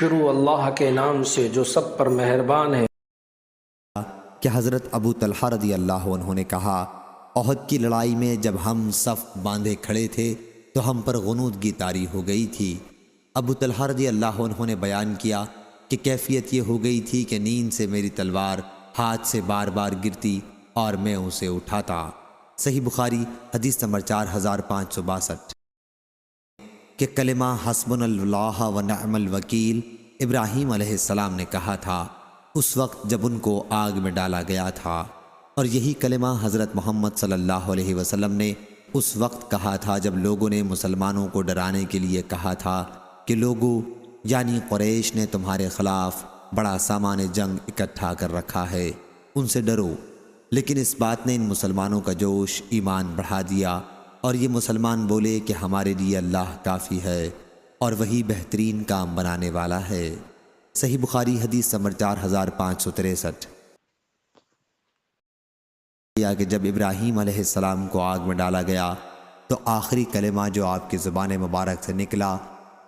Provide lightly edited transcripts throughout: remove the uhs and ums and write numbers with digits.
شروع اللہ کے نام سے جو سب پر مہربان ہے۔ کہ حضرت ابو طلحہ رضی اللہ عنہ نے کہا، احد کی لڑائی میں جب ہم صف باندھے کھڑے تھے تو ہم پر غنودگی طاری ہو گئی تھی۔ ابو طلحہ رضی اللہ عنہ نے بیان کیا کہ کیفیت یہ ہو گئی تھی کہ نیند سے میری تلوار ہاتھ سے بار بار گرتی اور میں اسے اٹھاتا۔ صحیح بخاری حدیث نمبر 4562۔ کہ کلمہ حسبنا اللہ و نعم الوکیل ابراہیم علیہ السلام نے کہا تھا اس وقت جب ان کو آگ میں ڈالا گیا تھا، اور یہی کلمہ حضرت محمد صلی اللہ علیہ وسلم نے اس وقت کہا تھا جب لوگوں نے مسلمانوں کو ڈرانے کے لیے کہا تھا کہ لوگوں، یعنی قریش نے تمہارے خلاف بڑا سامان جنگ اکٹھا کر رکھا ہے، ان سے ڈرو۔ لیکن اس بات نے ان مسلمانوں کا جوش ایمان بڑھا دیا، اور یہ مسلمان بولے کہ ہمارے لیے اللہ کافی ہے اور وہی بہترین کام بنانے والا ہے۔ صحیح بخاری حدیث نمبر 4563۔ کہ جب ابراہیم علیہ السلام کو آگ میں ڈالا گیا تو آخری کلمہ جو آپ کی زبان مبارک سے نکلا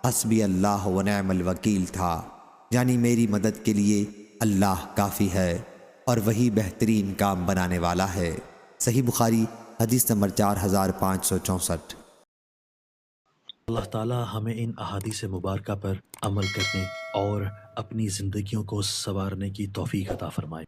حسبی اللہ و نعم الوکیل تھا، یعنی میری مدد کے لیے اللہ کافی ہے اور وہی بہترین کام بنانے والا ہے۔ صحیح بخاری حدیث نمبر 4564۔ اللہ تعالی ہمیں ان احادیث مبارکہ پر عمل کرنے اور اپنی زندگیوں کو سنوارنے کی توفیق عطا فرمائے۔